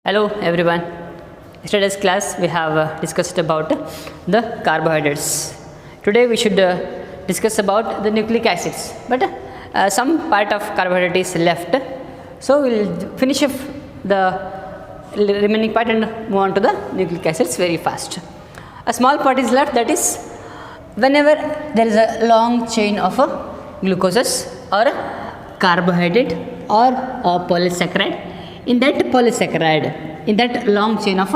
Hello everyone. Yesterday's class we have discussed about the carbohydrates. Today we should discuss about the nucleic acids, but some part of carbohydrate is left, so we will finish up the remaining part and move on to the nucleic acids very fast. A small part is left, that is whenever there is a long chain of glucoses or carbohydrate or a polysaccharide. In that polysaccharide, in that long chain of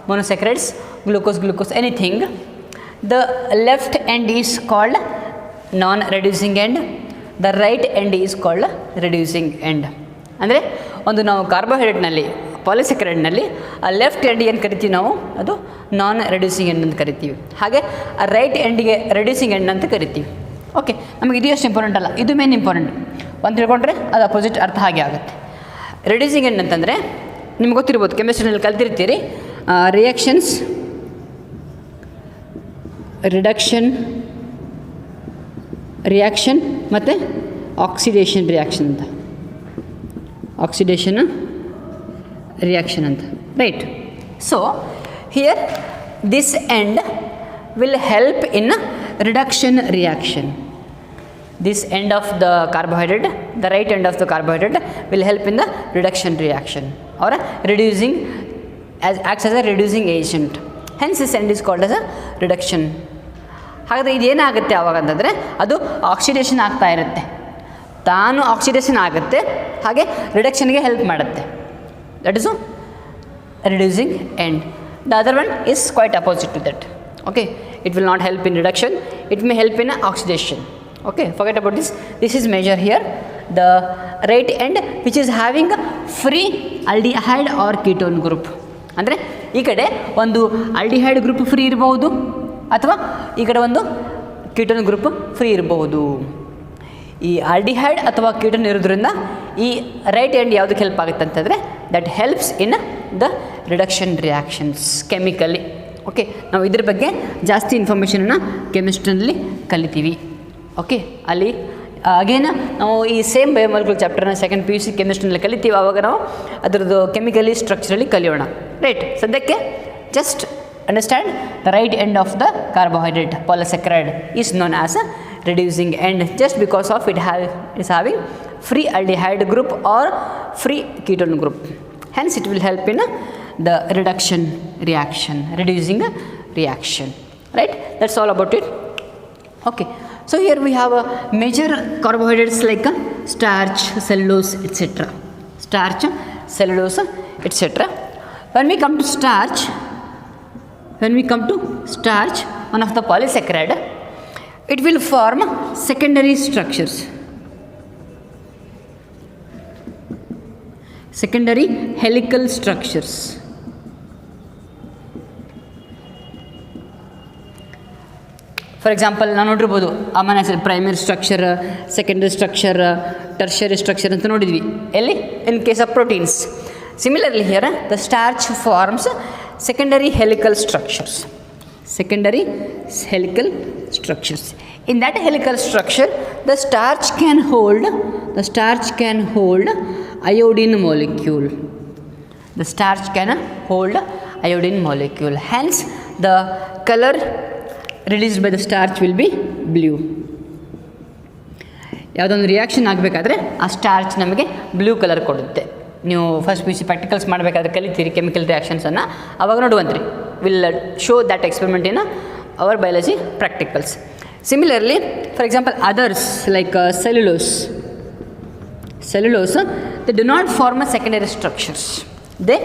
monosaccharides, glucose, anything, the left end is called non-reducing end, the right end is called reducing end. ಅಂದರೆ ಒಂದು ನಾವು ಕಾರ್ಬೋಹೈಡ್ರೇಟ್ನಲ್ಲಿ ಪಾಲಿಸ್ಯಾಕರೈಡ್ನಲ್ಲಿ ಆ left end ಏನು ಕರಿತೀವಿ ನಾವು, ಅದು ನಾನ್ reducing end ಅಂತ ಕರಿತೀವಿ. ಹಾಗೆ ಆ ರೈಟ್ ಎಂಡಿಗೆ ರೆಡ್ಯೂಸಿಂಗ್ ಎಂಡ್ ಅಂತ ಕರಿತೀವಿ. ಓಕೆ, ನಮಗೆ ಇದು ಎಷ್ಟು ಇಂಪಾರ್ಟೆಂಟ್ ಅಲ್ಲ, ಇದು ಮೇನ್ ಇಂಪಾರ್ಟೆಂಟ್. ಒಂದು ತಿಳ್ಕೊಂಡ್ರೆ ಅದು ಅಪೋಸಿಟ್ ಅರ್ಥ ಹಾಗೆ ಆಗುತ್ತೆ. ರೆಡ್ಯೂಸಿಂಗ್ ಎಂಡ್ ಅಂತಂದರೆ ನಿಮ್ಗೆ ಗೊತ್ತಿರ್ಬೋದು, ಕೆಮಿಸ್ಟ್ರಿನಲ್ಲಿ ಕಲ್ತಿರ್ತೀರಿ, ರಿಯಾಕ್ಷನ್ಸ್, ರಿಯಾಕ್ಷನ್ ಮತ್ತು ಆಕ್ಸಿಡೇಷನ್ ರಿಯಾಕ್ಷನ್ ಅಂತ, ಆಕ್ಸಿಡೇಷನ್ ರಿಯಾಕ್ಷನ್ ಅಂತ, right. So here this end will help in reduction reaction. This end of the carbohydrate, the right end of the carbohydrate will help in the reduction reaction or reducing, acts as a reducing agent. Hence this end is called as a reduction. ಹಾಗಾದರೆ ಇದೇನಾಗುತ್ತೆ ಆವಾಗ ಅಂತಂದರೆ ಅದು oxidation ಆಗ್ತಾ ಇರುತ್ತೆ, ತಾನು oxidation ಆಗುತ್ತೆ, ಹಾಗೆ ರಿಡಕ್ಷನ್ಗೆ help ಮಾಡುತ್ತೆ. That is reducing end. The other one is quite opposite to that. Okay, it will not help in reduction, it may help in oxidation. Okay, forget about this. This is measure here, the right end which is having a free aldehyde or ketone group. ಅಂದರೆ ಈ ಕಡೆ ಒಂದು aldehyde group free ಇರಬಹುದು ಅಥವಾ ಈ ಕಡೆ ಒಂದು ketone group free ಇರಬಹುದು. ಈ ಆಲ್ಡಿಹೈಡ್ ಅಥವಾ ಕೀಟೋನ್ ಇರೋದ್ರಿಂದ ಈ ರೈಟ್ ಎಂಡ್ ಯಾವುದಕ್ಕೆ ಹೆಲ್ಪ್ ಆಗುತ್ತೆ ಅಂತಂದರೆ that helps in the reduction reactions chemically. Okay, ನಾವು ಇದ್ರ ಬಗ್ಗೆ ಜಾಸ್ತಿ ಇನ್ಫಾರ್ಮೇಷನನ್ನು ಕೆಮಿಸ್ಟ್ರಿನಲ್ಲಿ ಕಲಿತೀವಿ. ಓಕೆ, ಅಲ್ಲಿ ಅಗೇನ್ ನಾವು ಈ ಸೇಮ್ ಬಯೋಮಾಲಿಕ್ಯೂಲ್ ಚಾಪ್ಟರ್ನ ಸೆಕೆಂಡ್ PUC ಕೆಮಿಸ್ಟ್ರಿನಲ್ಲಿ ಕಲಿತೀವಿ, ಆವಾಗ ನಾವು ಅದರದ್ದು ಕೆಮಿಕಲಿ ಸ್ಟ್ರಕ್ಚರಲಿ ಕಲಿಯೋಣ. ರೈಟ್, ಸದ್ಯಕ್ಕೆ just understand the right end of the carbohydrate polysaccharide is known as a reducing end just because of it is having free aldehyde group or free ketone group. Hence it will help in the reduction reaction, reducing reaction. Right, that's all about it. Okay, so here we have a major carbohydrates like starch, cellulose, etc. Starch, cellulose, etc. When we come to starch, one of the polysaccharide, it will form secondary structures, secondary helical structures. For example ನಾವು ನೋಡಿರ್ಬೋದು amino acid primary structure, secondary structure, tertiary structure ಅಂತ ನೋಡಿದ್ವಿ ಎಲ್ಲಿ, in case of proteins. Similarly here the starch forms secondary helical structures, secondary helical structures. In that helical structure the starch can hold iodine molecule, the starch can hold iodine molecule, hence the color released by the starch will be blue. ಯಾವುದೊಂದು reaction ಆಗಬೇಕಾದ್ರೆ ಆ starch ನಮಗೆ blue colour ಕೊಡುತ್ತೆ. ನೀವು first PUC practicals ಮಾಡಬೇಕಾದ್ರೆ ಕಲಿತೀರಿ chemical ರಿಯಾಕ್ಷನ್ಸನ್ನು, ಆವಾಗ ನೋಡುವಂತ್ರಿ. Will show that experiment in our biology practicals. Similarly for example others like cellulose, they do not form a secondary structures, they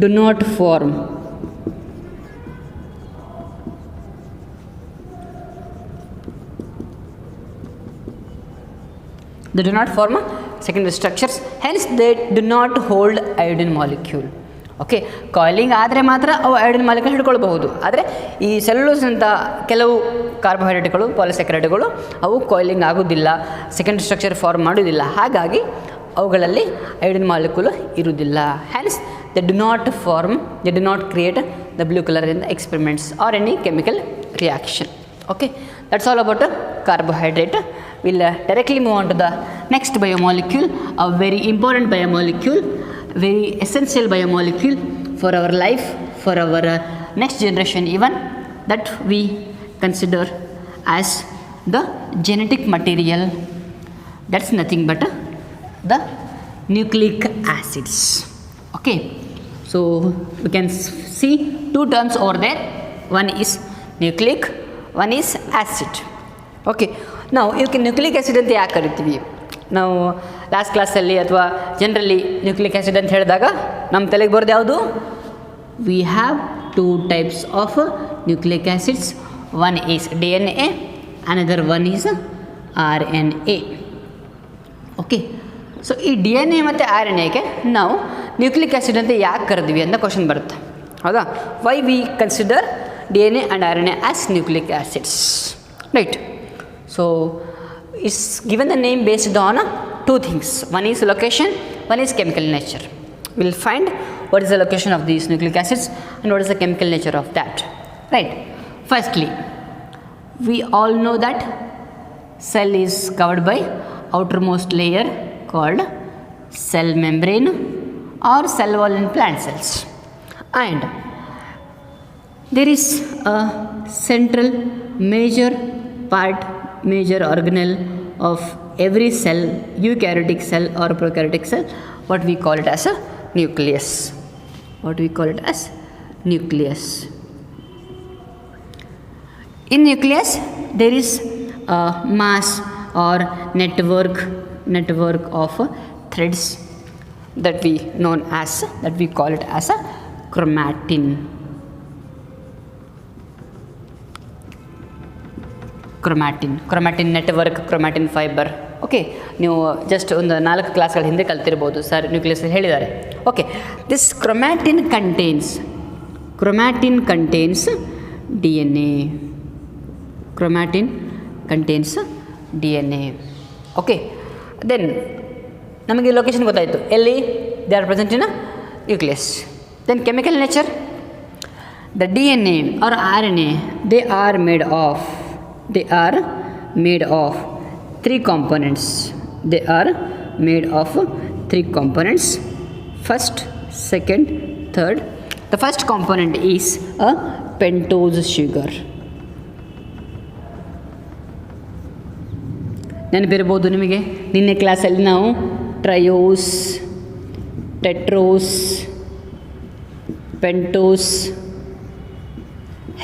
do not form secondary structures, hence they do not hold iodine molecule. Okay, coiling ಆದರೆ ಮಾತ್ರ ಅವು ಐಯೋಡಿನ್ molecule ಹಿಡ್ಕೊಳ್ಬಹುದು. ಆದರೆ ಈ cellulose ಅಂತ ಕೆಲವು ಕಾರ್ಬೋಹೈಡ್ರೇಟ್ಗಳು, ಪಾಲಿಸ್ಯಾಕರೈಡ್ಗಳು ಅವು coiling ಆಗೋದಿಲ್ಲ, secondary structure form ಮಾಡೋದಿಲ್ಲ, ಹಾಗಾಗಿ ಅವುಗಳಲ್ಲಿ ಐಯೋಡಿನ್ ಮಾಲಿಕ್ಯೂಲ್ ಇರುವುದಿಲ್ಲ. Hans they do not create the blue colour in the experiments R any chemical reaction. Okay, that's all about carbohydrate. We'll directly move on to the next biomolecule, a very important biomolecule, very essential biomolecule for our life, for our next generation even, that we consider as the genetic material. That's nothing but the nucleic acids. Okay, so we can see two terms over there. One is nucleic, one is acid. Okay, now you can nucleic acid ಅಂತ ಯಾಕೆ ಕರಿತೀವಿ ನಾವು last ಕ್ಲಾಸಲ್ಲಿ ಅಥವಾ generally nucleic acid ಅಂತ ಹೇಳಿದಾಗ ನಮ್ಮ ತಲೆಗೆ ಬರೋದು ಯಾವುದು? We have two types of nucleic acids. One is DNA, another one is RNA. Okay, so ಈ DNA ಮತ್ತು RNAಗೆ ನಾವು ನ್ಯೂಕ್ಲಿಕ್ ಆ್ಯಸಿಡ್ ಅಂತ ಯಾಕೆ ಕರೆದ್ವಿ ಅಂತ ಕ್ವಶನ್ ಬರುತ್ತೆ, ಹೌದಾ? Why we consider DNA and RNA as nucleic acids, right? So it's given the name based on two things. One is location, one is chemical nature. We'll find what is the location of these nucleic acids and what is the chemical nature of that, right? Firstly, we all know that cell is covered by outermost layer called cell membrane or cell wall in plant cells, and there is a central major part, major organelle of every cell, eukaryotic cell or prokaryotic cell, what we call it as a nucleus. What we call it as nucleus. In nucleus there is a mass or network of threads that we call it as a chromatin. Chromatin network, chromatin fiber. Okay, ನೀವು just ಒಂದು 4 ಕ್ಲಾಸ್ಗಳ ಹಿಂದೆ ಕಲ್ತಿರ್ಬೋದು, sir nucleus ಹೇಳಿದ್ದಾರೆ. Okay, this chromatin contains DNA. Chromatin contains DNA. Okay, then ನಮಗೆ location ಗೊತ್ತಾಯಿತು, ಎಲ್ಲಿ they are present in nucleus. Then chemical nature, the DNA or RNA, they are made of three components. First, second, third. The first component is a pentose sugar. ನೆನಪಿರ್ಬೋದು ನಿಮಗೆ, ನಿನ್ನೆ ಕ್ಲಾಸಲ್ಲಿ ನಾವು ಟ್ರಯೋಸ್, ಟೆಟ್ರೋಸ್, pentose,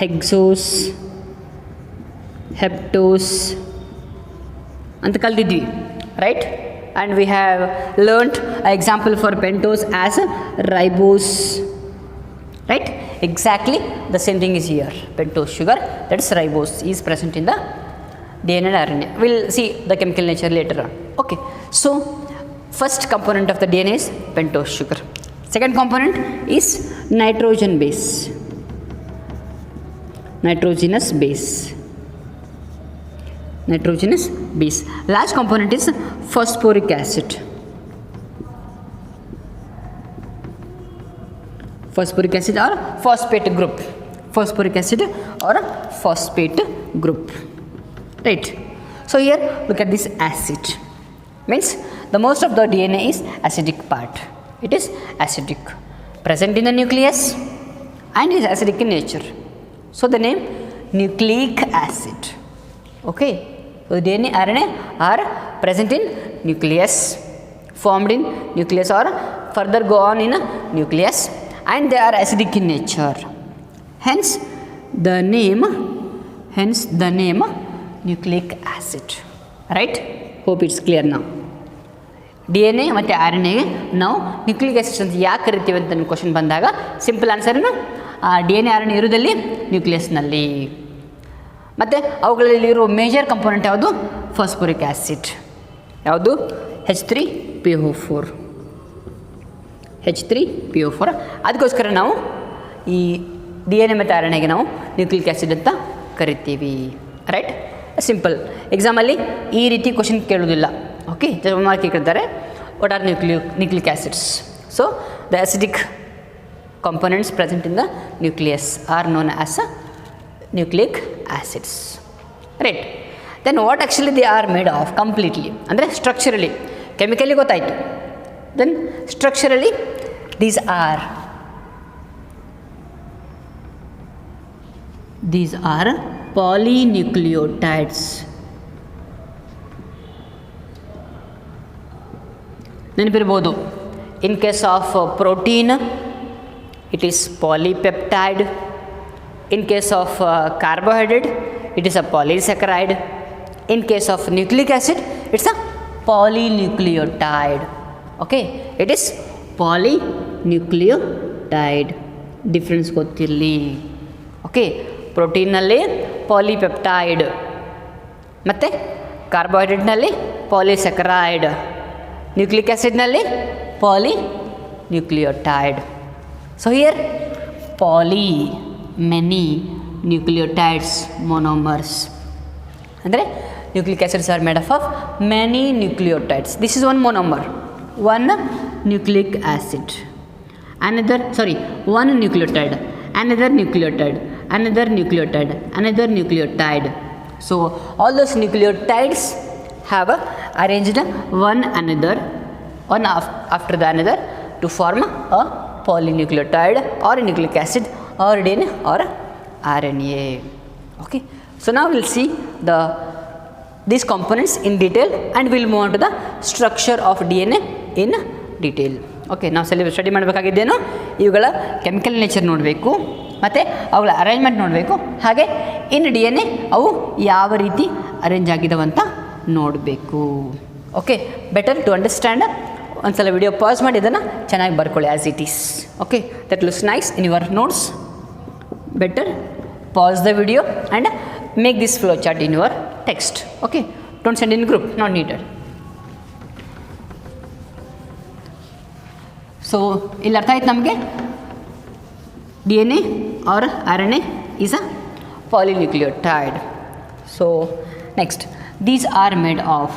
hexose, heptose ಅಂತ ಕಲ್ತಿದ್ವಿ, right? And we have learned example for pentose as ribose, right? Exactly the same thing is here. Pentose sugar, that is ribose, is present in the DNA and RNA. We'll see the chemical nature later on. Okay, so first component of the DNA is pentose sugar. Second component is nitrogenous base. Last component is phosphoric acid. Or phosphate group. Right? So here look at this acid. Means the most of the DNA is acidic part. It is acidic, present in the nucleus and is acidic in nature. So the name nucleic acid. Okay, so DNA, RNA are present in nucleus, formed in nucleus or further go on in a nucleus, and they are acidic in nature. Hence the name nucleic acid. Right? Hope it's clear now. DNA ಮತ್ತು RNA ನಾವು nucleic acids ಅಂತ ಯಾಕೆ ಕರಿತೀವಿ ಅಂತ ನನ್ನ question ಬಂದಾಗ simple ಆನ್ಸರ್ನು DNA RNA ಇರೋದಲ್ಲಿ ನ್ಯೂಕ್ಲಿಯಸ್ನಲ್ಲಿ. ಮತ್ತು ಅವುಗಳಲ್ಲಿರೋ major component ಯಾವುದು? Phosphoric acid. ಯಾವುದು? H3PO4. ಅದಕ್ಕೋಸ್ಕರ ನಾವು ಈ DNA ಮತ್ತು RNAಗೆ ನಾವು ನ್ಯೂಕ್ಲಿಕ್ ಆ್ಯಸಿಡ್ ಅಂತ ಕರಿತೀವಿ, ರೈಟ್? ಸಿಂಪಲ್. ಎಕ್ಸಾಮಲ್ಲಿ ಈ ರೀತಿ ಕ್ವಶನ್ ಕೇಳೋದಿಲ್ಲ. ಓಕೆ, ಮಾರ್ಕ್ ಕೇಳ್ತಾರೆ, what are nucleic acids? So the acidic components present in the nucleus are known as nucleic acids, right? Then what actually they are made of completely, ಅಂದರೆ structurally, chemically ಗೊತ್ತಾಯಿತು. Then structurally these are These are polynucleotides. ನೆನಪಿರ್ಬೋದು, in case of protein it is polypeptide, in case of carbohydrate it is a polysaccharide, in case of nucleic acid it's a polynucleotide. Okay, it is polynucleotide. Difference ಗೊತ್ತಿರಲಿ. Okay, ಪ್ರೋಟೀನ್ನಲ್ಲಿ polypeptide ಮತ್ತು ಕಾರ್ಬೋಹೈಡ್ರೇಟ್ನಲ್ಲಿ polysaccharide, nucleic ಆ್ಯಸಿಡ್ನಲ್ಲಿ polynucleotide. So here poly, many, nucleotides, monomers. ಅಂದರೆ nucleic acids are made up of many nucleotides. This is one monomer, one nucleic acid. One nucleotide, another nucleotide, another nucleotide, another nucleotide. So all those nucleotides have arranged one after the another to form a polynucleotide or a nucleic acid or DNA or RNA. Okay, so now we'll see these components in detail and we'll move on to the structure of DNA in detail. Okay, ನಾವು study ಮಾಡಬೇಕಾಗಿದ್ದೇನು, ಇವುಗಳ chemical nature ನೋಡಬೇಕು ಮತ್ತು ಅವುಗಳ arrangement ನೋಡಬೇಕು, ಹಾಗೆ ಇನ್ DNA ಅವು ಯಾವ ರೀತಿ ಅರೇಂಜ್ ಆಗಿದ್ದಾವಂತ ನೋಡಬೇಕು. Okay, better to understand. ಒಂದು ಸಲ ವಿಡಿಯೋ ಪಾಸ್ ಮಾಡಿ ಇದನ್ನು ಚೆನ್ನಾಗಿ ಬರ್ಕೊಳ್ಳಿ as it is. Okay, that looks nice in your notes. Better pass the video and make this flow chart in your text. Okay, don't send in group, not needed. So ಇಲ್ಲಿ ಅರ್ಥ ಆಯ್ತು ನಮಗೆ, DNA or RNA is a polynucleotide. So next, these are made of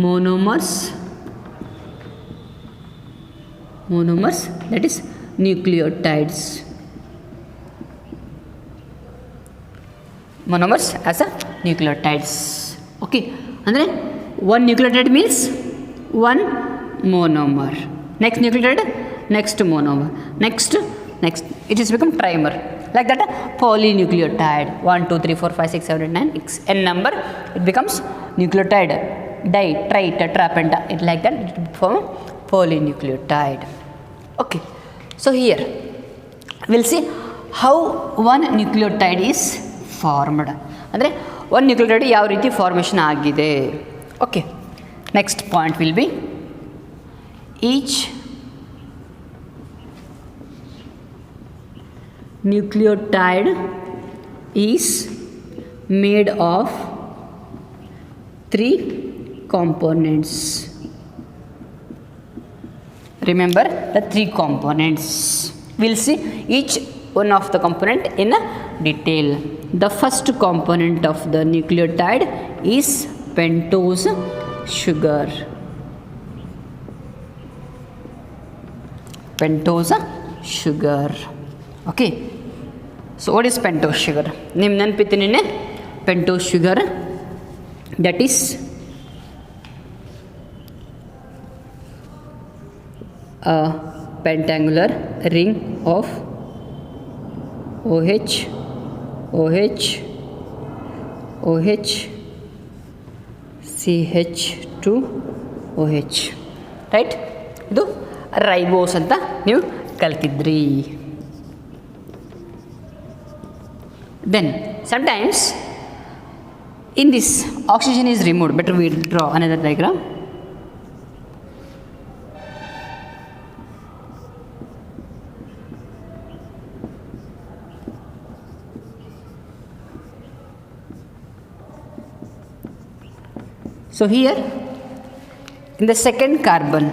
monomers, that is nucleotides. Monomers as a nucleotides. Okay, ಅಂದರೆ one nucleotide means one monomer. Next nucleotide, next monomer. Next it is become trimer. Like that, polynucleotide. 1, 2, 3, 4, 5, 6, 7, 8, 9, n number. It becomes nucleotide. Di, tri, tetra, penta. It like that. It form polynucleotide. Okay. So here we'll see how one nucleotide is formed, ಅಂದರೆ ಒಂದು nucleotide ಯಾವ ರೀತಿ formation ಆಗಿದೆ. Okay, next point will be each nucleotide is made of 3 components. Remember the 3 components. We'll see each one of the component in a detail. The first component of the nucleotide is pentose sugar. Pentose sugar. Okay, so what is pentose sugar? Nim ನೆನಪಿತ್ತೀನಿ, pentose sugar, that is a pentangular ring of OH, OH, OH, CH2OH, right. ಇದು ribose ಅಂತ ನೀವು ಕಲ್ತಿದ್ರಿ. Then sometimes in this oxygen is removed. Better we draw another diagram. So here in the second carbon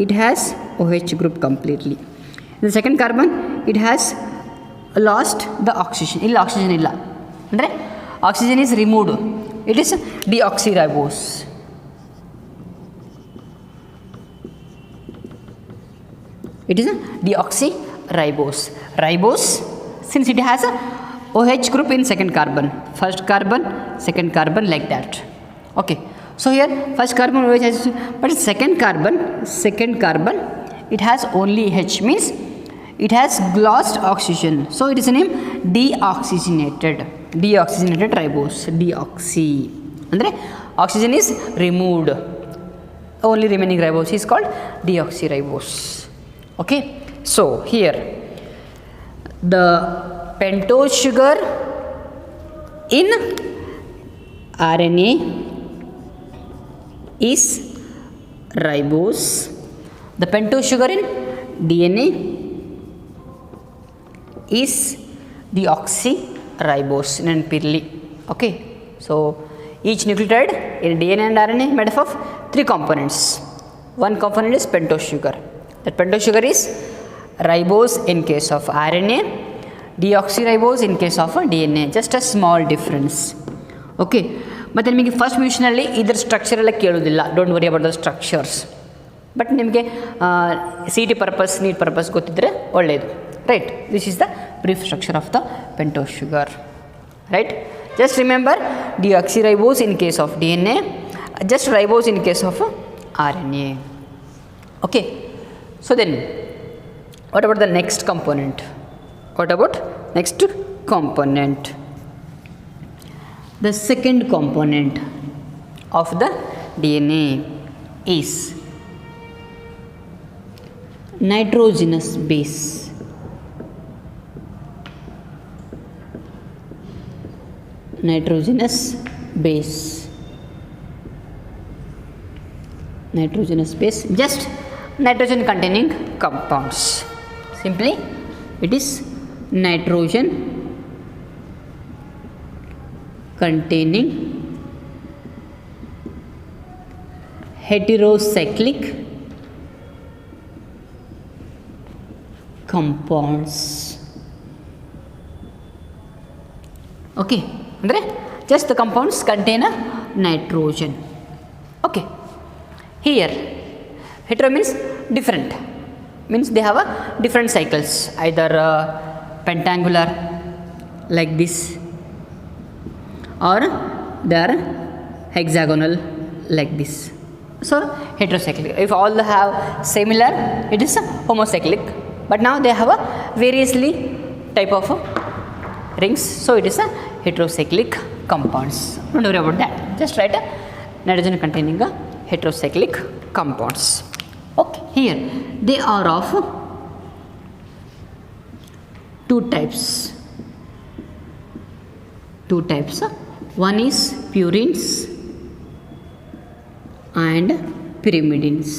it has OH group completely. In the second carbon it has lost the oxygen. Illa oxygen illa, andre oxygen is removed. It is deoxyribose. It is a deoxyribose. Ribose, since it has a OH group in second carbon, first carbon, second carbon, like that. Okay, So here first carbon OH has, but second carbon it has only H, means it has glossed oxygen, so it is a name deoxygenated ribose. Deoxy andre oxygen is removed, only remaining ribose is called deoxyribose. Okay, so here the pentose sugar in RNA is ribose, the pentose sugar in DNA is deoxyribose nenpirli. Okay, so each nucleotide in DNA and RNA made up of 3 components. One component is pentose sugar. That pentose sugar is ribose in case of RNA, deoxyribose in case of DNA, just a small difference. Okay, ಮತ್ತು ನಿಮಗೆ first ಮಿಷನಲ್ಲಿ ಇದರ structure ಎಲ್ಲ ಕೇಳೋದಿಲ್ಲ, don't worry about the structures. But ನಿಮಗೆ C T purpose, NEET purpose ಗೊತ್ತಿದ್ದರೆ ಒಳ್ಳೆಯದು. Right, this is the brief structure of the pentose sugar. Right, just remember deoxyribose in case of DNA, just ribose in case of RNA. Okay, so then what about the next component? What about next component? The second component of the DNA is nitrogenous base. Nitrogenous base, just nitrogen containing compounds. Simply it is nitrogen containing heterocyclic compounds. Okay, ಅಂದರೆ just the compounds contain a nitrogen. Okay, here hetero means different, means they have a different cycles, either pentangular like this, or they are hexagonal like this. So heterocyclic. If all have similar, it is a homocyclic, but now they have a variously type of rings, so it is a heterocyclic compounds. Don't worry about that, just write a nitrogen containing a heterocyclic compounds. Okay, here they are of 2 types. One is purines and pyrimidines.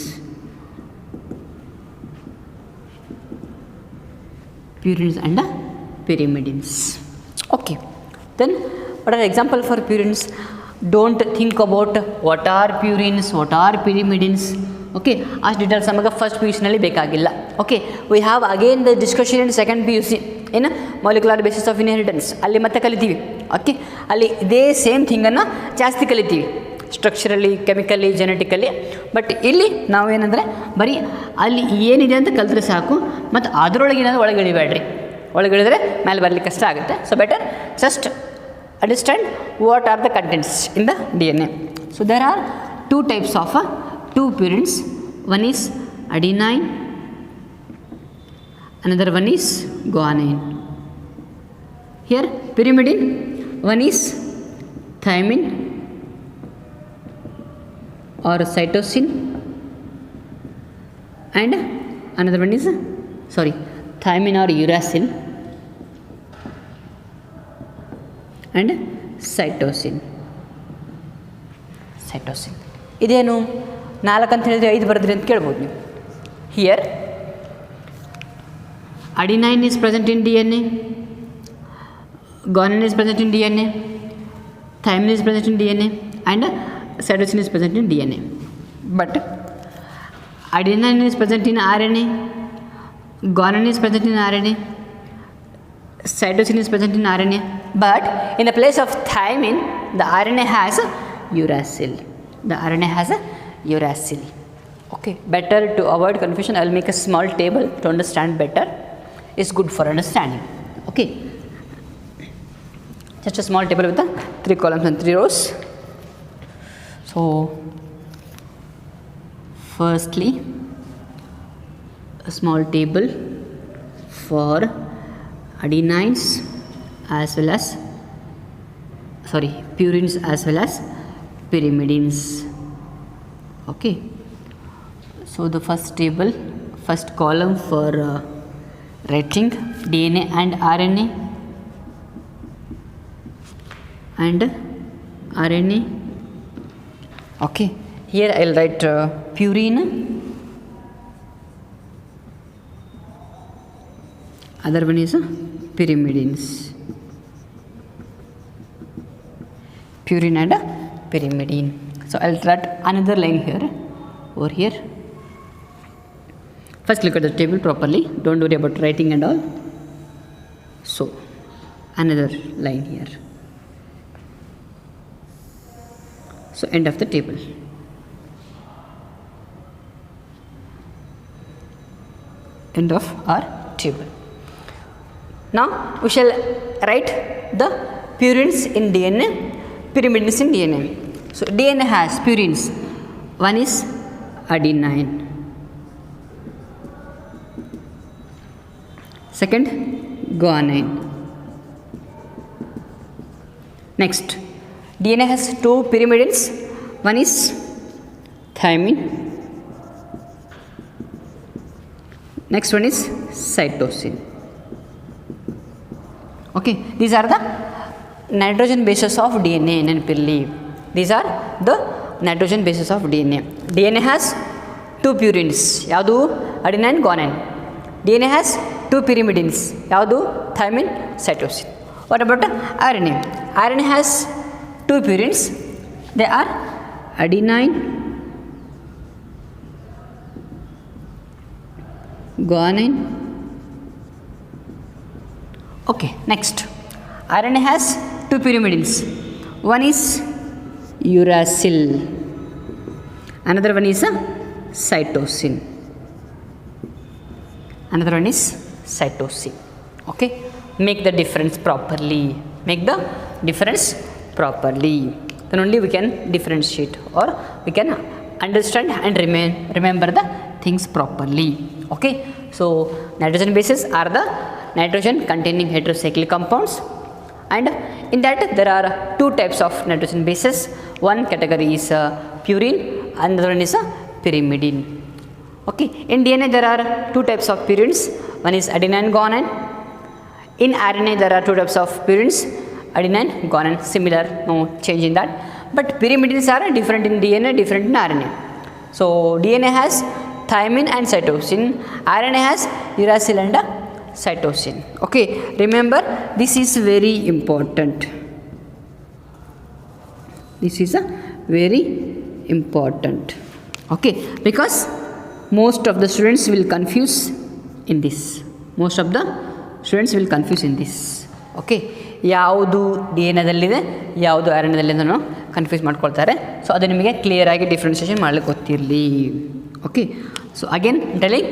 Okay, then what are example for purines? Don't think about what are purines, what are pyrimidines. Okay, ಅಷ್ಟು details ನಮಗೆ first P U ಸಿನಲ್ಲಿ ಬೇಕಾಗಿಲ್ಲ. Okay, we have again the discussion in second P U C in molecular basis of inheritance. ಅಲ್ಲಿ ಮತ್ತೆ ಕಲಿತೀವಿ. Okay, ಅಲ್ಲಿ ಇದೇ same ಥಿಂಗನ್ನು ಜಾಸ್ತಿ ಕಲಿತೀವಿ, ಸ್ಟ್ರಕ್ಚರಲಿ, ಕೆಮಿಕಲಿ, ಜೆನೆಟಿಕಲಿ. ಬಟ್ ಇಲ್ಲಿ ನಾವೇನಂದರೆ ಬರೀ ಅಲ್ಲಿ ಏನಿದೆ ಅಂತ ಕಲಿತ್ರೆ ಸಾಕು, ಮತ್ತು ಅದರೊಳಗೆ ಏನಾದರೂ ಒಳಗೆ ಇಳಿಬೇಡ್ರಿ. ಒಳಗೆ ಇಳಿದ್ರೆ ಮೇಲೆ ಬರಲಿಕ್ಕೆ ಕಷ್ಟ ಆಗುತ್ತೆ. So better just understand what are the contents in the DNA. So there are 2 types of 2 purines. One is adenine, another one is guanine. Here pyrimidine, one is thymine or cytosine, and another one is thymine or uracil and cytosine. ಇದೇನು 4 ಅಂತ ಹೇಳಿದ್ರೆ 5 ಬರೆದ್ರಿ ಅಂತ ಕೇಳ್ಬೋದು ನೀವು. Here adenine is present in DNA, guanine is present in DNA, thymine is present in DNA, and cytosine is present in DNA. But adenine is present in RNA, guanine is present in RNA, cytosine is present in RNA, but in the place of thymine, the RNA has a uracil. Okay, better to avoid confusion, I will make a small table to understand better. It's good for understanding. Okay, just a small table with the 3 columns and 3 rows. So firstly, a small table for adenines as well as purines as well as pyrimidines. Okay, so the first table, first column for writing DNA and RNA and RNA. Okay, here I'll write purine, other one is pyrimidines. Purine and pyrimidine. So I'll write another line here, over here. First look at the table properly, don't worry about writing and all. So another line here. So end of the table. End of our table. Now we shall write the purines in DNA, pyrimidines in DNA. So DNA has purines. One is adenine. Second, guanine. Next, DNA has two pyrimidines. One is thymine. Next one is cytosine. Okay, these are the nitrogen bases of DNA ನೆನಪಿರಲಿ. These are the nitrogen bases of DNA. DNA has two purines. ಯಾವುದು? adenine, guanine. DNA has two pyrimidines. ಯಾವುದು? thymine, cytosine. What about RNA? RNA has two purines. They are adenine, guanine. Okay, next. RNA has two pyrimidines. One is uracil. Another one is cytosine. Another one is cytosine. Okay, make the difference properly. Make the difference properly. Then only we can differentiate, or we can understand and remember the things properly. Okay, so nitrogen bases are the nitrogen containing heterocyclic compounds, and in that there are two types of nitrogen bases. One category is purine, another one is pyrimidine. Okay, in DNA there are two types of purines. One is adenine, guanine. In RNA there are two types of purines, adenine, guanine, similar, no change in that. But pyrimidines are different in DNA, different in RNA. So DNA has thymine and cytosine, RNA has uracil and cytosine. Okay, remember this is very important. This is a very important. Okay, because most of the students will confuse in this. Most of the students will confuse in this. Okay, ಯಾವುದು DNAದಲ್ಲಿದೆ, ಯಾವುದು RNAದಲ್ಲಿದೆ ಅನ್ನೋ confuse ಮಾಡ್ಕೊಳ್ತಾರೆ. So ಅದು ನಿಮಗೆ clear ಆಗಿ differentiation ಮಾಡಲಿಕ್ಕೆ ಗೊತ್ತಿರಲಿ. Okay, so again telling,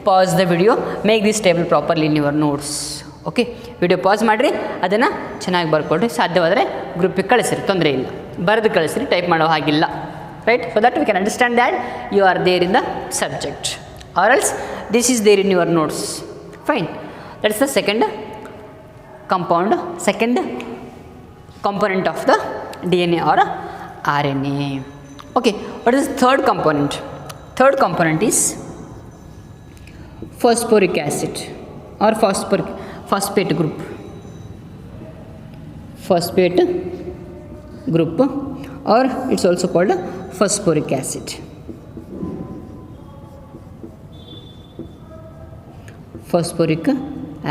pass the video, make this table properly in your notes. Okay, video pause ಮಾಡಿರಿ, ಅದನ್ನು ಚೆನ್ನಾಗಿ ಬರ್ಕೊಡ್ರಿ. ಸಾಧ್ಯವಾದರೆ ಗ್ರೂಪಿಗೆ ಕಳಿಸಿರಿ, ತೊಂದರೆ ಇಲ್ಲ. ಬರೆದು ಕಳಿಸಿರಿ, ಟೈಪ್ ಮಾಡೋ ಹಾಗಿಲ್ಲ. Right, so that we can understand that you are there in the subject, or else this is there in your notes. Fine, that is the second component of the DNA or RNA. Okay, what is the third component? Third component is phosphoric acid or phosphate group. Phosphate group, or it's also called phosphoric acid. Phosphoric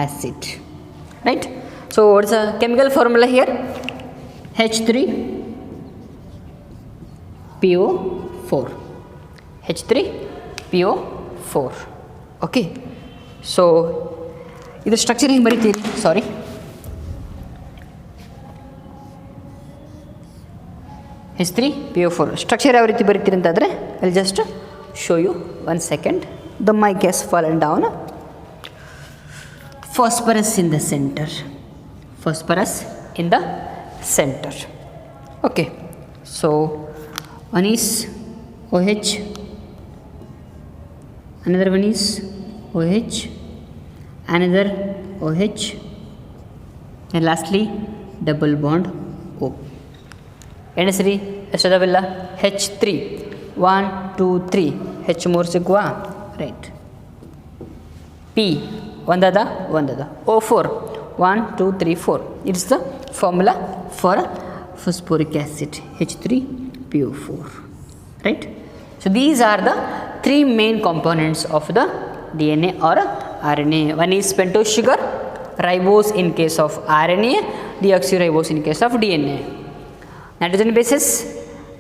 acid, right? So what's the chemical formula here? H3PO4. H3PO4. Okay, so ಇದು structure ಹಿಂಗೆ ಬರೀತೀರಿ, sorry, H3PO4 structure ಯಾವ ರೀತಿ ಬರೀತೀರಿ ಅಂತಂದರೆ I will just show you. 1 second, the mic has fallen down. Phosphorus in the center. Phosphorus in the center. Okay, so One is OH, another one is OH, another OH, and lastly double bond O. ಎಣಿಸ್ರಿ ಎಷ್ಟದವಿಲ್ಲ H3 1 2 3 H ಮೂರು ಸಿಗುವ right. P ಒಂದದ O4 1 2 3 4. It's the formula for phosphoric acid H3PO4, right? So these are the three main components of the DNA or RNA. One is pentose sugar, ribose in case of RNA, deoxyribose in case of DNA. Nitrogen bases,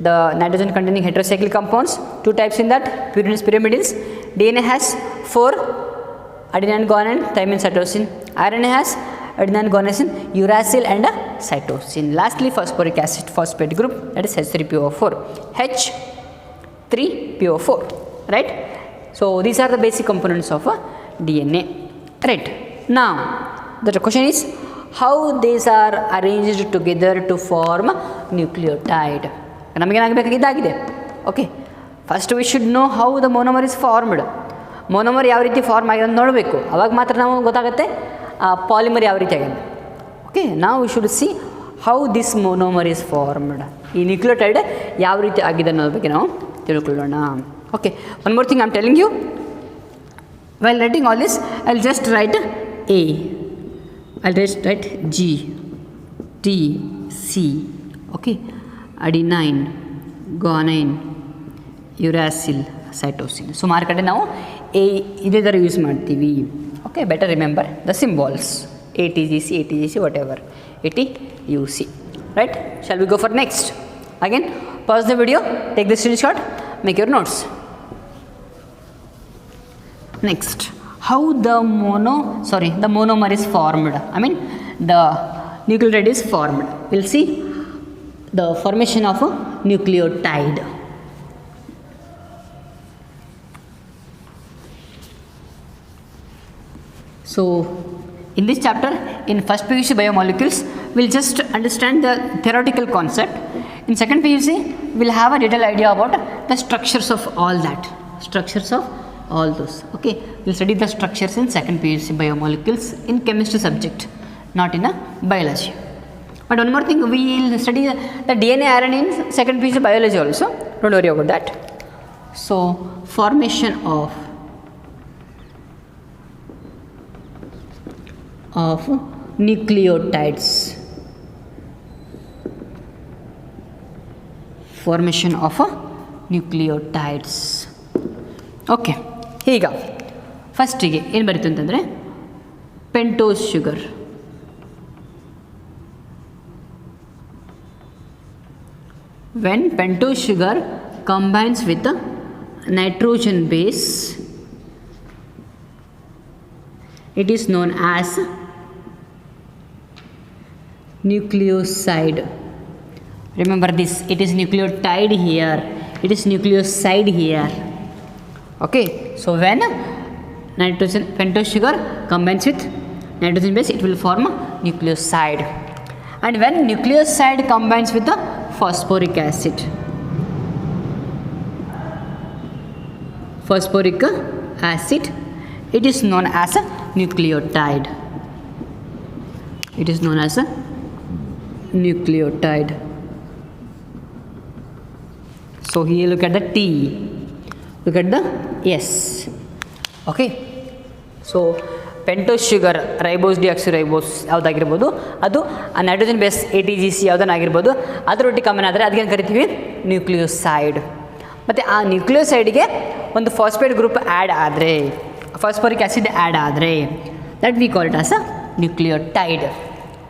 the nitrogen containing heterocyclic compounds, two types in that, purines, pyrimidines. DNA has 4 adenine, guanine, thymine, cytosine. RNA has adenine, guanosine, uracil and cytosine. Lastly, phosphoric acid phosphate group, that is H3PO4, H3PO4, right? So these are the basic components of DNA, right? Now the question is how these are arranged together to form nucleotide. ನಮಗೇನಾಗಬೇಕಾಗಿದ್ದಾಗಿದೆ. ಓಕೆ, first we should know how the monomer is formed. Monomer ಯಾವ ರೀತಿ form ಆಗಿದೆ ಅಂತ ನೋಡಬೇಕು, ಅವಾಗ ಮಾತ್ರ ನಾವು ಗೊತ್ತಾಗುತ್ತೆ ಪಾಲಿಮರ್ ಯಾವ ರೀತಿ ಆಗಿದೆ. ಓಕೆ, ನಾವು we should see how this monomer is formed. ಈ ನ್ಯೂಕ್ಲಿಯೋಟೈಡ್ ಯಾವ ರೀತಿ ಆಗಿದೆ ಅನ್ನೋದ್ರ ಬಗ್ಗೆ ನಾವು ತಿಳ್ಕೊಳ್ಳೋಣ. Okay, one more thing I am telling you, while writing all this I will just write A, I will just write G, T, C, okay, adenine, guanine, uracil, cytosine. ಸುಮಾರು ಕಡೆ ನಾವು A ಇದೇ ಥರ ಯೂಸ್ ಮಾಡ್ತೀವಿ. Okay, better remember the symbols ATGC, ATGC, whatever, ATUC, right? Shall we go for next? Again, pause the video, take the screenshot, make your notes. Next, how the monomer is formed. I mean the nucleotide is formed. We'll see the formation of a nucleotide. So in this chapter, in first PUC biomolecules, we'll just understand the theoretical concept. In second PUC, we'll have a detailed idea about the structures of all that, structures of all those. Okay, we'll study the structures in second PUC biomolecules in chemistry subject, not in a biology. But one more thing, we will study the DNA RNA in second PUC biology also, don't worry about that. So formation of nucleotides, formation of nucleotides. Okay, ಈಗ ಫಸ್ಟಿಗೆ ಏನು ಬರೀತು ಅಂತಂದರೆ pentose sugar. When pentose sugar combines with nitrogen base, it is known as nucleoside. Remember this, it is nucleotide here, it is nucleoside here. Okay, so when nitrogen pentose sugar combines with nitrogen base, it will form a nucleoside. And when nucleoside combines with the phosphoric acid, it is known as a nucleotide. It is known as a nucleotide. So here look at the T, look at the S. Okay, so pentose sugar, ribose, deoxyribose ಯಾವುದಾಗಿರ್ಬೋದು, ಅದು ಆ nitrogen base ATGC ಯಾವುದನ್ನಾಗಿರ್ಬೋದು, ಅದರೊಟ್ಟಿಗೆ common ಆದರೆ ಅದಕ್ಕೆ ಕರಿತೀವಿ nucleoside. ಮತ್ತು ಆ ನ್ಯೂಕ್ಲಿಯೋಸೈಡ್ಗೆ ಒಂದು phosphate group add ಆದರೆ, ಫಾಸ್ಫೋರಿಕ್ ಆ್ಯಸಿಡ್ ಆ್ಯಡ್ ಆದರೆ, that we call it as a nucleotide.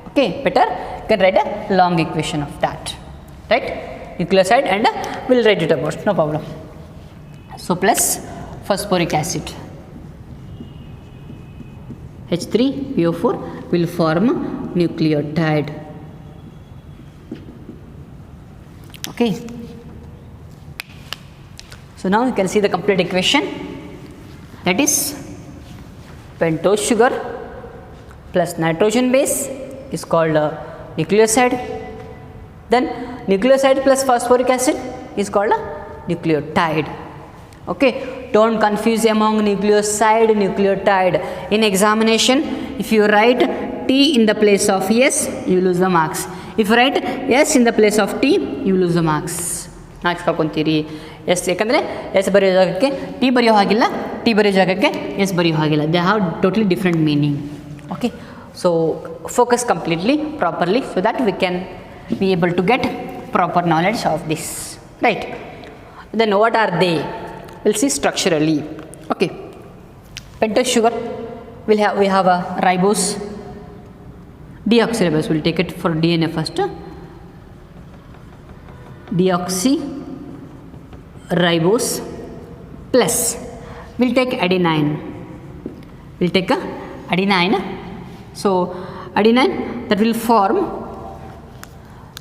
Okay, better you can write a long equation of that, right? Nucleoside, and we'll write it about, no problem. So plus phosphoric acid, H3PO4 will form nucleotide. Okay, so now you can see the complete equation, that is pentose sugar plus nitrogen base is called nucleoside. Then nucleoside plus phosphoric acid is called a nucleotide. Okay, don't confuse among nucleoside, nucleotide. In examination, if you write T in the place of S, you lose the marks. If you write S in the place of T, you lose the marks. Marks ಕಳ್ಕೊತೀರಿ. S ಯಾಕಂದರೆ S ಬರೆಯೋ ಜಾಗಕ್ಕೆ T ಬರೆಯೋ ಹಾಗಿಲ್ಲ, T ಬರೆಯೋ ಜಾಗಕ್ಕೆ S ಬರೆಯೋ ಹಾಗಿಲ್ಲ. They have totally different meaning. Okay, so focus completely properly so that we can be able to get proper knowledge of this, right? Then what are they? We'll see structurally. Okay, pentose sugar we have a ribose, deoxyribose. We'll take it for DNA first. Deoxyribose plus we'll take adenine. We'll take a adenine. So adenine that will form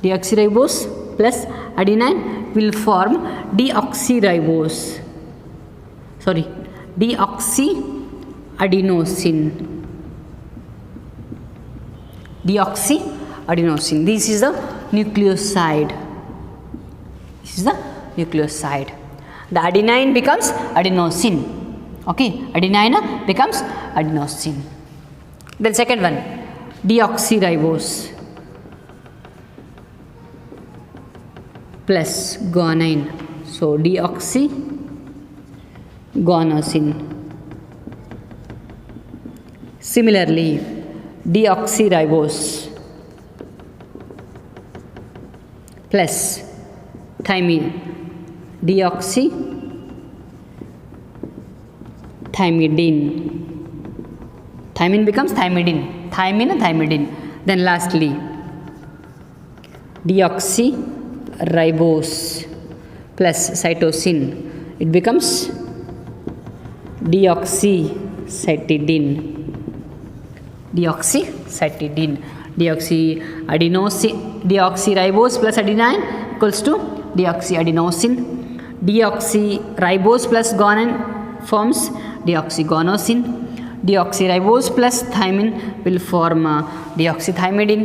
deoxyribose plus adenine will form deoxyribonucleic deoxyadenosine. This is the nucleoside. The adenine becomes adenosine. Okay, adenine becomes adenosine. Then second one, deoxyribose plus guanine. So deoxyguanosine. Similarly, deoxyribose plus thymine. Deoxythymidine. Thymine becomes thymidine. Thymidine. Then lastly, deoxyribose plus cytosine. It becomes deoxycytidine. Deoxyribose plus adenine equals to deoxyadenosine. Deoxyribose plus guanine forms deoxyguanosine. Deoxyribose plus thymine will form deoxythymidine.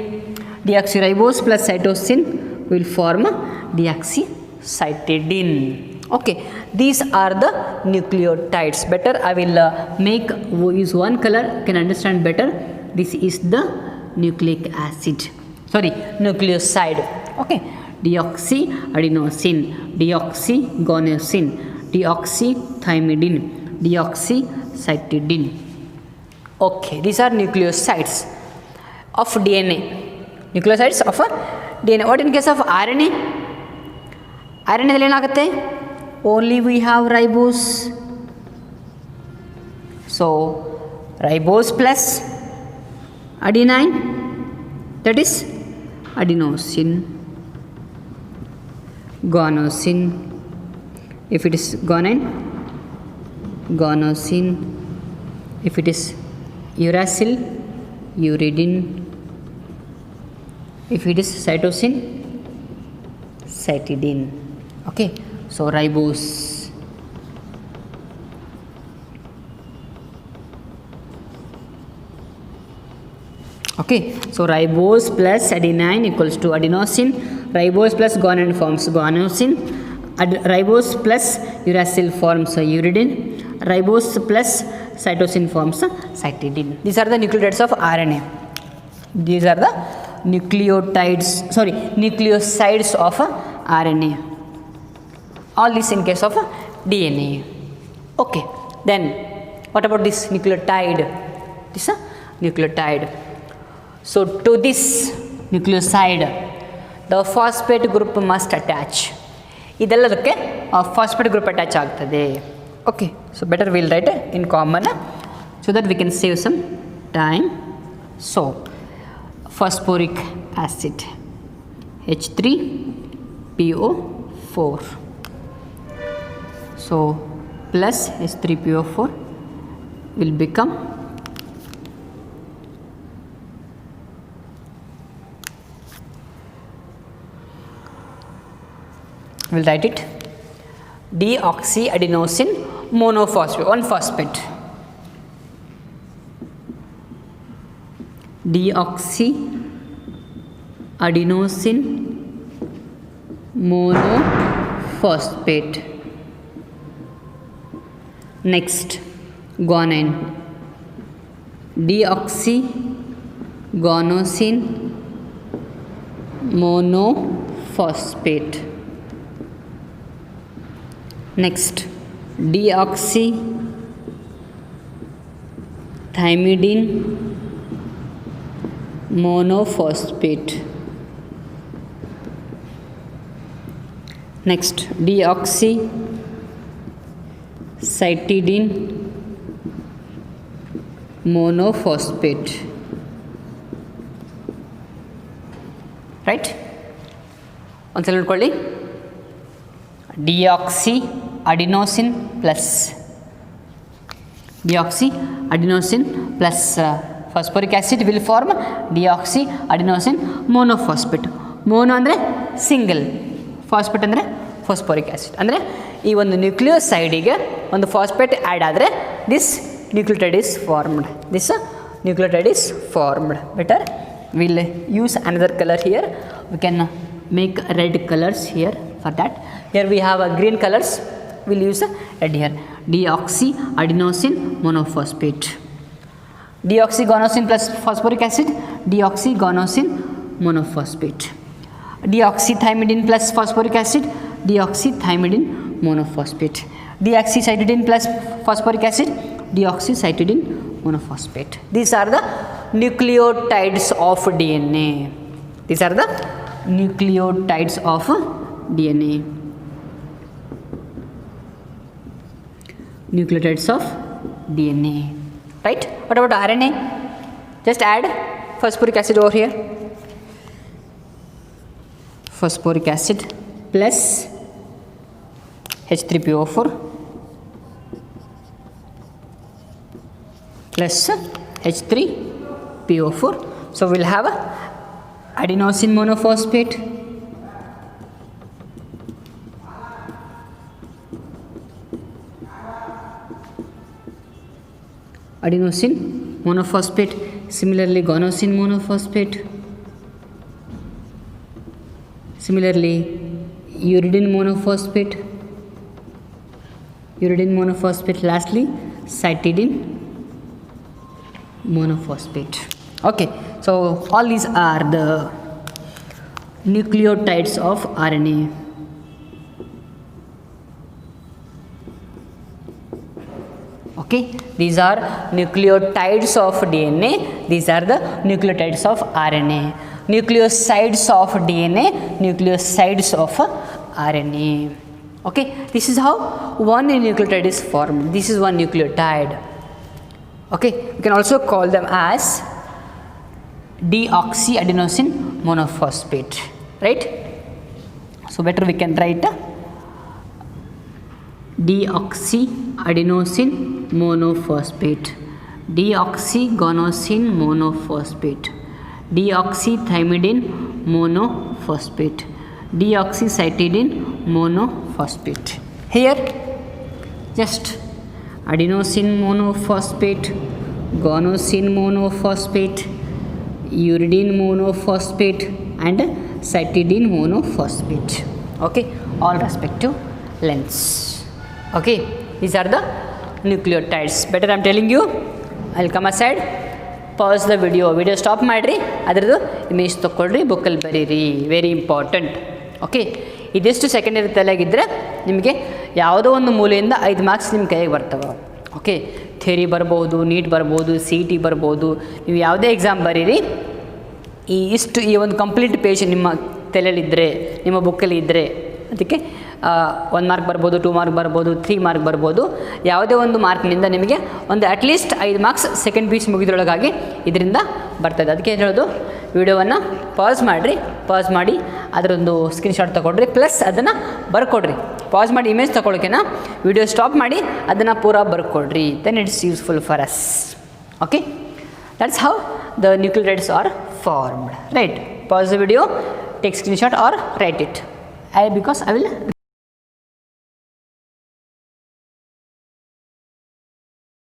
Deoxyribose plus cytosine will form deoxycytidine. Okay, these are the nucleotides. Better I will use one color, can understand better. This is the nucleic acid, nucleoside. Okay, deoxyadenosine, deoxyguanosine, deoxythymidine, deoxycytidine. Okay, these are nucleosides of DNA. Nucleosides of DNA. What in case of RNA? RNA ದಲ್ಲಿ ಏನಾಗುತ್ತೆ? Only we have ribose. So ribose plus adenine, that is adenosine. Guanosine, if it is guanine, guanosine. If it is uracil, uridine. If it is cytosine, cytidine. Okay, so ribose. Okay, so ribose plus adenine equals to adenosine. Ribose plus guanine forms guanosine. Ribose plus uracil forms uridine. Ribose plus cytosine forms cytidine. These are the nucleotides of RNA. These are the nucleosides of RNA. All this in case of DNA. Okay, then what about this nucleotide? This nucleotide. So to this nucleoside, the phosphate group must attach. ಇದೆಲ್ಲದಕ್ಕೆ phosphate group attach ಆಗ್ತದೆ. Okay, so better we'll write in common so that we can save some time. So phosphoric acid, H3PO4. So plus H3PO4 will become we'll write it deoxyadenosine monophosphate, one phosphate. Deoxyadenosine monophosphate. phosphate. Next, guanine, deoxyguanosine monophosphate. Next, deoxythymidine monophosphate. Next, deoxycytidine monophosphate. Right? ಒಂದ್ಸಲ ನೋಡ್ಕೊಳ್ಳಿ. deoxyadenosine plus phosphoric acid will form deoxyadenosine monophosphate. mono ಅಂದರೆ single, phosphate ಅಂದರೆ phosphoric acid. ಅಂದರೆ ಈ ಒಂದು ನ್ಯೂಕ್ಲಿಯೋಸೈಡಿಗೆ ಒಂದು phosphate add ಆದರೆ this nucleotide is formed. Better we'll use another color here. We can make red colors here. For that, here we have a green colors, we'll use a red here. Deoxyadenosine monophosphate. Deoxyguanosine plus phosphoric acid, deoxyguanosine monophosphate. Deoxythymidine plus phosphoric acid, deoxythymidine monophosphate. Deoxycytidine plus phosphoric acid, deoxycytidine monophosphate. These are the nucleotides of DNA. These are the nucleotides of DNA. Nucleotides of DNA. Right? What about RNA? Just add phosphoric acid over here. Phosphoric acid plus H3PO4 plus H3PO4. So we'll have adenosine monophosphate, adenosine monophosphate, similarly guanosine monophosphate, similarly uridine monophosphate, lastly cytidine monophosphate. Okay, so all these are the nucleotides of RNA. Okay, these are nucleotides of DNA. These are the nucleotides of RNA. Nucleosides of DNA, nucleosides of RNA. Okay, this is how one nucleotide is formed. This is one nucleotide. Okay, we can also call them as deoxyadenosine monophosphate, right? So better we can write deoxyadenosine monophosphate, deoxyguanosine monophosphate, deoxythymidine monophosphate, deoxycytidine monophosphate. Here just adenosine monophosphate, guanosine monophosphate, uridine monophosphate and cytidine monophosphate. Okay, all respective lengths. Okay, these are the nucleotides. Better I'm telling you, I'll come aside, pause the video stop ಮಾಡ್ರಿ, ಅದರದ್ದು image ತೊಗೊಳ್ರಿ, ಬುಕ್ಕಲ್ಲಿ ಬರೀರಿ, very important. Okay, ಇದೆಷ್ಟು secondary ತಲೆಯಾಗಿದ್ದರೆ ನಿಮಗೆ ಯಾವುದೋ ಒಂದು ಮೂಲೆಯಿಂದ 5 ಮಾರ್ಕ್ಸ್ ನಿಮ್ಮ ಕೈಗೆ ಬರ್ತವೆ. ಓಕೆ, ಥಿಯರಿ ಬರ್ಬೋದು, ನೀಟ್ ಬರ್ಬೋದು, CET ಬರ್ಬೋದು, ನೀವು ಯಾವುದೇ ಎಕ್ಸಾಮ್ ಬರೀರಿ, ಈ ಒಂದು ಕಂಪ್ಲೀಟ್ ಪೇಜ್ ನಿಮ್ಮ ತಲೆಯಲ್ಲಿದ್ದರೆ, ನಿಮ್ಮ ಬುಕ್ಕಲ್ಲಿ ಇದ್ದರೆ ಅದಕ್ಕೆ 1 ಮಾರ್ಕ್ ಬರ್ಬೋದು, 2 ಮಾರ್ಕ್ ಬರ್ಬೋದು, 3 ಮಾರ್ಕ್ ಬರ್ಬೋದು. ಯಾವುದೇ ಒಂದು ಮಾರ್ಕ್ನಿಂದ ನಿಮಗೆ ಒಂದು ಅಟ್ಲೀಸ್ಟ್ 5 ಮಾರ್ಕ್ಸ್ ಸೆಕೆಂಡ್ ಪೀಸ್ ಮುಗಿದ್ರೊಳಗಾಗಿ ಇದರಿಂದ ಬರ್ತದೆ. ಅದಕ್ಕೆ ಹೇಳೋದು, ವಿಡಿಯೋವನ್ನು ಪಾಸ್ ಮಾಡಿರಿ, ಪಾಸ್ ಮಾಡಿ ಅದರೊಂದು ಸ್ಕ್ರೀನ್ಶಾಟ್ ತೊಗೊಳ್ರಿ, ಪ್ಲಸ್ ಅದನ್ನು ಬರ್ಕೊಡ್ರಿ. ಪಾಸ್ ಮಾಡಿ ಇಮೇಜ್ ತೊಗೊಳೋಕೆನಾ ವಿಡಿಯೋ ಸ್ಟಾಪ್ ಮಾಡಿ ಅದನ್ನು ಪೂರಾ ಬರ್ಕೊಡ್ರಿ, then it's useful for us. Okay, that's how the nucleotides are formed. Right, pause the video, take screenshot or write it. because I will